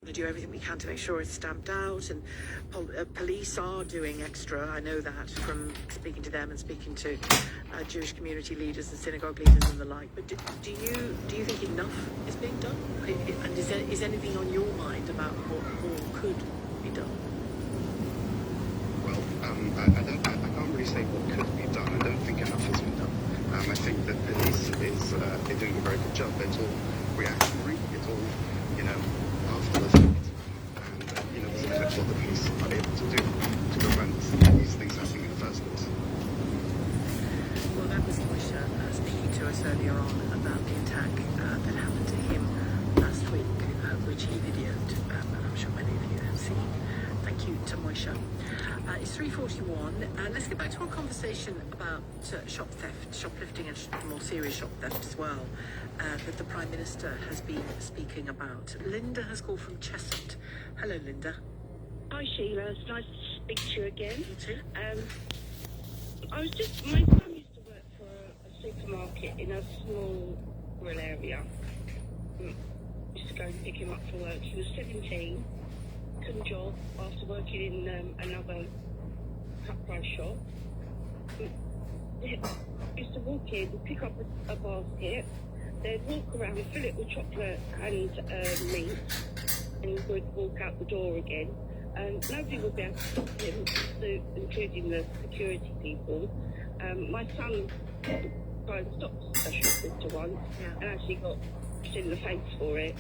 To do everything we can to make sure it's stamped out, and police are doing extra. I know that from speaking to them and speaking to Jewish community leaders and synagogue leaders and the like. But do you think enough is being done? And is anything on your mind about what more could be done? Well, I can't really say what could be done. I don't think enough has been done. I think that police is they're doing a very good job. It's all reactionary. It's all, after the fact. And, there's limits what the police are able to do to prevent these things happening in the first place. Well, that was Moshe speaking to us earlier on about the attack that happened to him last week, which he videoed, and I'm sure many of you have seen. Thank you to Moshe. It's 3:41. Let's get back to our conversation about shop theft, shoplifting, and more serious shop theft as well, that the Prime Minister has been speaking about. Linda has called from Cheshunt. Hello, Linda. Hi, Sheila. It's nice to speak to you again. You too. My son used to work for a supermarket in a small rural area. Used to go and pick him up for work. He was 17, couldn't job after working in another cut price shop. He used to walk in, pick up a basket, they'd walk around, fill it with chocolate and meat, and would walk out the door again. And nobody would be able to stop him, including the security people. My son tried to stop a shoplifter once, and actually got in the face for it.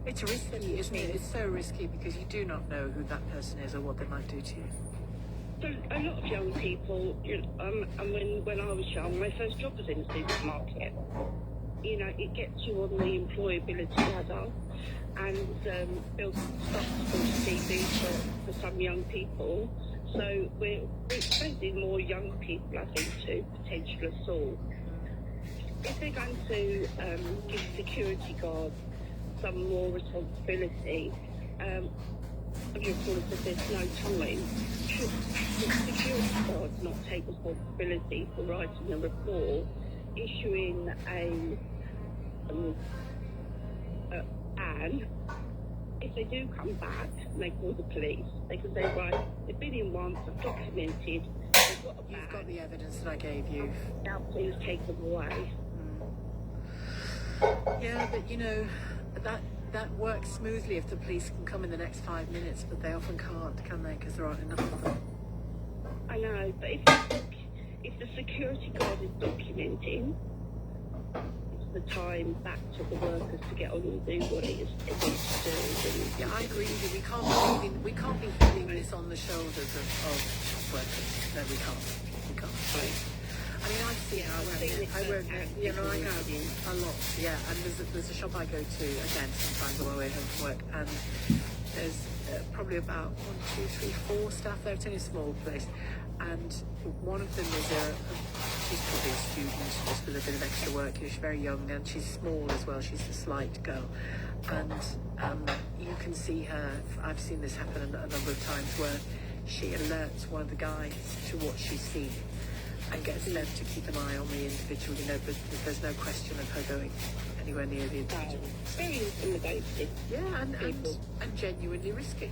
It's risky, isn't it? It's so risky because you do not know who that person is or what they might do to you. So a lot of young people, and when I was young, my first job was in a supermarket. It gets you on the employability ladder and builds successful CVs for some young people. So we're expecting more young people, I think, to potential assault. If they're going to give security guards some more responsibility, there's no time. Should the security guards not take responsibility for writing a report, issuing a ban? If they do come back and they call the police, they can say, right, they've been in once, I've documented, they've got a ban. You've got the evidence that I gave you. Now please take them away. Yeah, but that works smoothly if the police can come in the next 5 minutes, but they often can't, can they? Because there aren't enough of them. I know, but if the security guard is documenting, it's the time back to the workers to get on and do what it needs to do. Yeah, I agree with you. We can't be putting this on the shoulders of shop workers. No, we can't. Right. I mean, I've seen I work, I have a lot, and there's a shop I go to, again, sometimes on my way home from work, and there's probably about 1, 2, 3, 4 staff there. It's only a small place, and one of them is she's probably a student, just with a bit of extra work. She's very young, and she's small as well. She's a slight girl, and you can see her. I've seen this happen a number of times, where she alerts one of the guys to what she's seen and gets them to keep an eye on the individual, but there's no question of her going anywhere near the individual. Very intimidating. Yeah, and genuinely risky.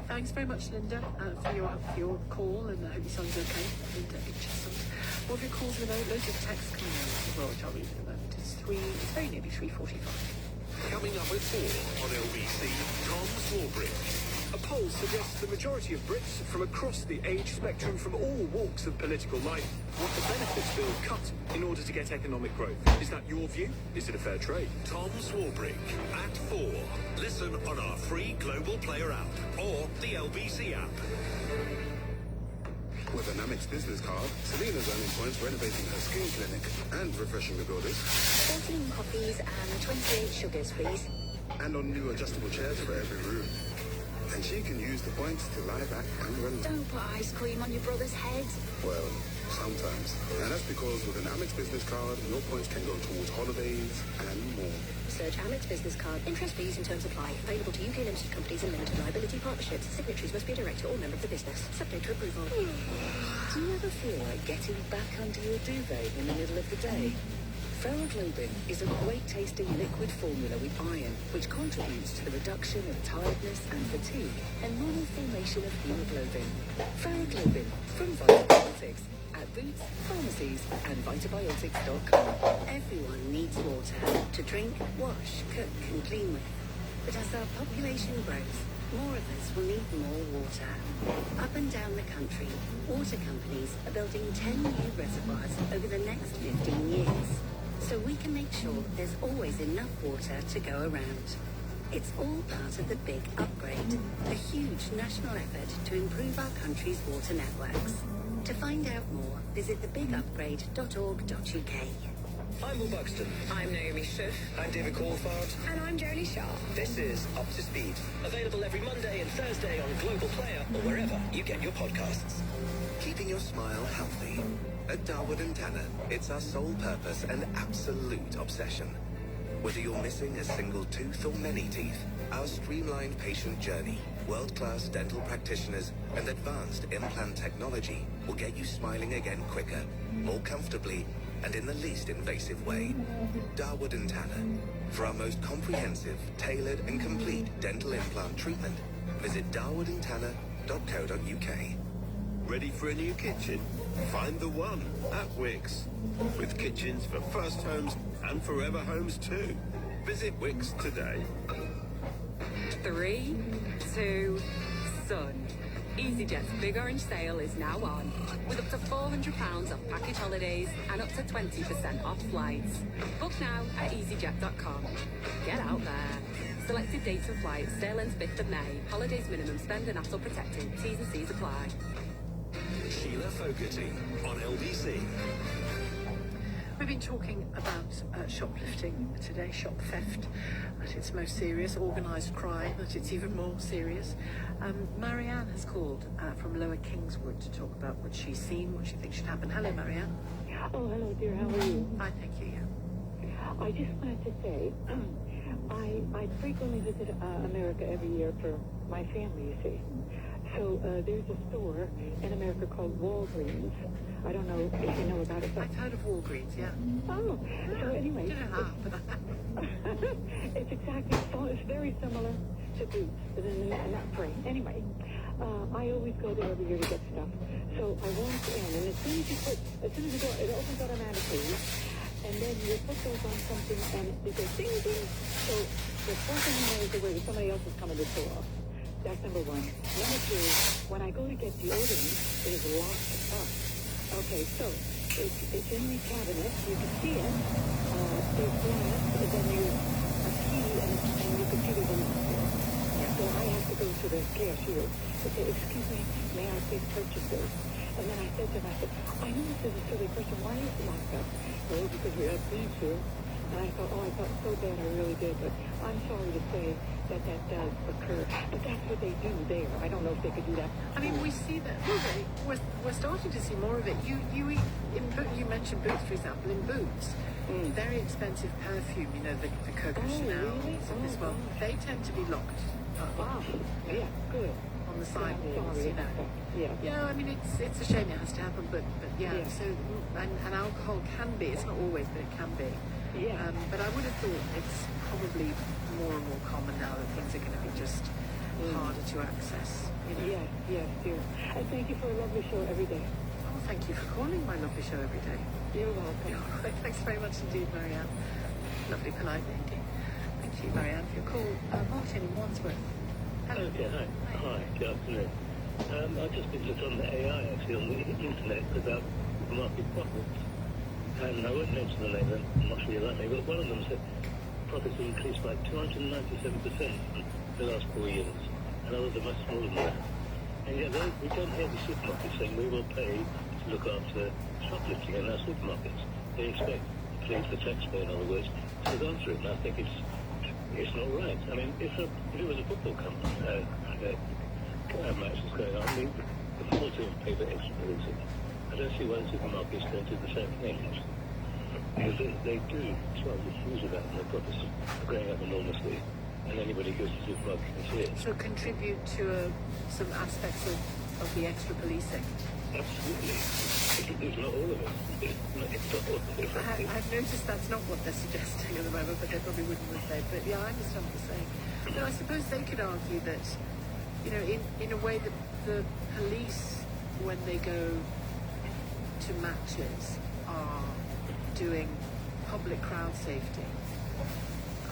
Thanks very much, Linda, for your call, and I hope your son's okay. Linda in Cheshunt. More of your calls in a moment. Loads of texts coming in as well, which I'll read in a moment. It's very nearly 3:45. Coming up at 4 on LBC, Tom Swarbrick. A poll suggests the majority of Brits from across the age spectrum, from all walks of political life, want the benefits bill cut in order to get economic growth. Is that your view? Is it a fair trade? Tom Swarbrick at 4. Listen on our free Global Player app or the LBC app. With an Amex business card, Selena's earning points renovating her skin clinic and refreshing the buildings. 14 coffees and 28 sugars, please. And on new adjustable chairs for every room. And she can use the points to lie back and relax. Don't put ice cream on your brother's head. Well, sometimes. And that's because with an Amex business card, your points can go towards holidays and more. Search Amex Business Card. Interest, fees and terms apply. Available to UK limited companies and limited liability partnerships. Signatories must be a director or member of the business. Subject to approval. Do you ever feel like getting back under your duvet in the middle of the day? Ferroglobin is a great-tasting liquid formula with iron, which contributes to the reduction of tiredness and fatigue and normal formation of hemoglobin. Ferroglobin from Vitabiotics at Boots, pharmacies, and Vitabiotics.com. Everyone needs water to drink, wash, cook, and clean with. But as our population grows, more of us will need more water. Up and down the country, water companies are building 10 new reservoirs over the next 15 years, so we can make sure there's always enough water to go around. It's all part of the Big Upgrade, a huge national effort to improve our country's water networks. To find out more, visit thebigupgrade.org.uk. I'm Will Buxton. I'm Naomi Schiff. I'm David Caulfield. And I'm Jodie Shaw. This is Up to Speed. Available every Monday and Thursday on Global Player or wherever you get your podcasts. Keeping your smile healthy. At Darwood & Tanner, it's our sole purpose and absolute obsession. Whether you're missing a single tooth or many teeth, our streamlined patient journey, world-class dental practitioners, and advanced implant technology will get you smiling again quicker, more comfortably, and in the least invasive way. Darwood & Tanner. For our most comprehensive, tailored, and complete dental implant treatment, visit darwoodandtanner.co.uk. Ready for a new kitchen? Find the one at Wix. With kitchens for first homes and forever homes too. Visit Wix today. 3, 2, Sun. EasyJet's Big Orange Sale is now on, with up to £400 off package holidays and up to 20% off flights. Book now at easyjet.com. Get out there. Selected dates and flights, sale ends 5th of May. Holidays minimum spend and hassle protected. T's and C's apply. Sheila Fogarty on LBC. We've been talking about shoplifting today, shop theft at its most serious, organised crime at its even more serious. Marianne has called from Lower Kingswood to talk about what she's seen, what she thinks should happen. Hello, Marianne. Oh, hello, dear. How are you? Fine, thank you. Yeah. I just wanted to say, I frequently visit America every year for my family, you see. So there's a store in America called Walgreens. I don't know if you know about it. But I've heard of Walgreens, yeah. Oh, so anyway. I don't know how, but it's exactly, it's very similar to Boots, but then not free. Anyway, I always go there every year to get stuff. So I walk in, and as soon as you go, it opens automatically, and then your foot goes on something, and it goes ding, ding. So the first thing you know is where somebody else is coming to the store. That's number one. Number two, when I go to get deodorant, it is locked up. Okay, so it's in the cabinet. You can see it. There's glass, and then there's a key, and you can see there's a lock there. So I have to go to the cashier to say, excuse me, may I please purchase this? And then I said to him, I said, I know this is a silly question. Why is it locked up? Well, because we have thieves here. And I thought, I felt so bad, I really did. But I'm sorry to say that does occur. But that's what they do there. I don't know if they could do that. I mean, we see that. We're starting to see more of it. You mentioned Boots, for example. In Boots, very expensive perfume. You know, the Coco Chanel really? and this one. They tend to be locked. Yeah, good. On the sidewalls, sorry, you know. Yeah. I mean, it's a shame it has to happen, but yeah. So and alcohol can be. It's not always, but it can be. Yeah. But I would have thought it's probably more and more common now that things are going to be just harder to access. You know? Yes, dear. And thank you for a lovely show every day. Oh, thank you for calling my lovely show every day. You're welcome. All right, thanks very much indeed, Marianne. Lovely, polite lady. Thank you, Marianne, for your call. Martin in Wandsworth. Hello. Okay, hi, good afternoon. I've just been looking on the AI, actually, on the internet about market profits. And I won't mention the name, I'm not sure you like me, but one of them said profits have increased by 297% in the last 4 years, and others are much smaller than that. And yet we don't hear the supermarkets saying we will pay to look after shoplifting in our supermarkets. They expect the taxpayer, in other words, to look after it, and I think it's not right. I mean, if it was a football match was going on, the football team pay the extra for it. I don't see why the supermarkets don't do the same thing. Because they do try to refuse about and the profits are going up enormously, and anybody goes to the supermarket can see it. So contribute to some aspects of of the extra policing. Absolutely. It's not all of it. It's not all of it. I've noticed that's not what they're suggesting at the moment, but they probably wouldn't, would they? But yeah, I understand what you're saying. But I suppose they could argue that, you know, in a way that the police, when they go to matches, are doing public crowd safety.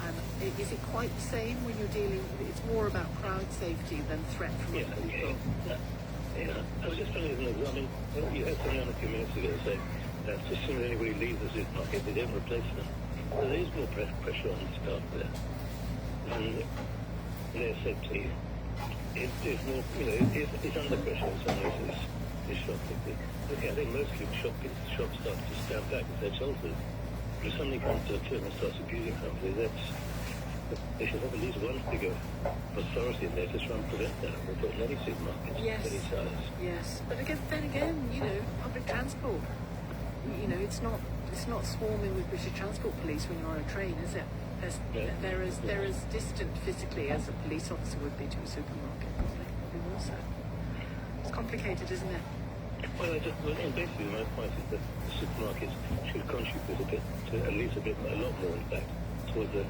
And is it quite the same when you're dealing? It's more about crowd safety than threat from other people. Yeah, I was just telling you, I mean, you heard something on a few minutes ago say that as soon as anybody leaves the supermarket, they don't replace them. So there is more pressure on the staff there. And their safety is more, you know, it's under pressure in some ways, this shoplifting. Okay, I think mostly shop staff just stand back with their shoulders. But if somebody comes to a till and starts abusing somebody, they should have at least one figure of authority in there to try and prevent that. We've got many supermarkets, many size. Yes, but then again, you know, public transport. You know, it's not swarming with British Transport Police when you're on a train, is it? They're as distant physically as a police officer would be to a supermarket, probably more so. It's complicated, isn't it? Well, basically my point is that the supermarkets should contribute a bit, to at least a lot more, in fact, towards the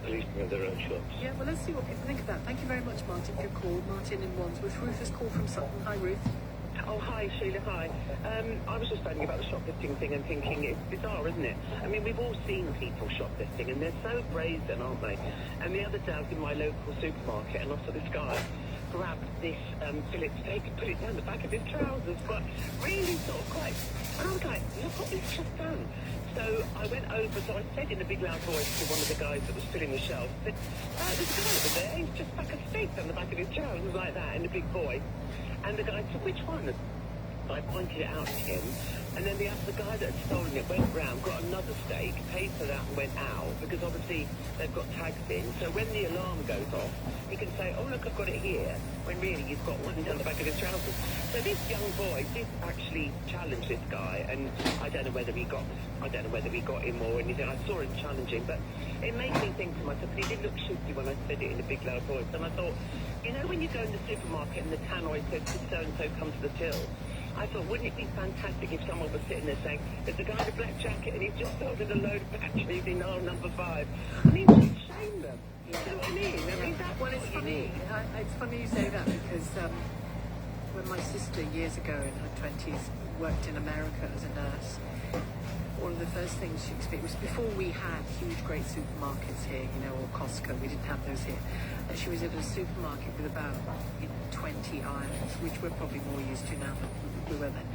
policing of their own shops. Yeah, well, let's see what people think of that. Thank you very much, Martin, for your call. Martin in Wandsworth. Ruth has called from Sutton. Hi, Ruth. Oh, hi, Sheila, hi. I was just phoning about the shoplifting thing and thinking it's bizarre, isn't it? I mean, we've all seen people shoplifting, and they're so brazen, aren't they? And the other day I was in my local supermarket, and I saw this guy grab this fillet steak and put it down the back of his trousers, but really sort of quite... And I was like, look what he's just done. So I went over, so I said in a big loud voice to one of the guys that was filling the shelf, that there's a guy over there, he's just stuck a steak down the back of his trousers like that in a big voice. And the guy said, which one? I pointed it out to him, and then the guy that had stolen it went round, got another steak, paid for that and went out, because obviously they've got tags in, so when the alarm goes off, he can say, oh look, I've got it here, when really you've got one down the back of his trousers. So this young boy did actually challenge this guy, and I don't know whether he got him or anything. I saw him challenging, but it made me think to myself, he did look shifty when I said it in a big loud voice, and I thought, you know, when you go in the supermarket and the tannoy says, could so-and-so come to the till? I thought, wouldn't it be fantastic if someone was sitting there saying, there's a guy in a black jacket and he's just sold in a load of batteries in aisle number 5. I mean, shame them. You know what I mean? I mean, that's well, it's funny. It's funny you say that, because when my sister years ago in her 20s worked in America as a nurse, one of the first things she experienced was before we had huge, great supermarkets here, you know, or Costco. We didn't have those here. And she was at a supermarket with about 20 aisles, which we're probably more used to now than we were then.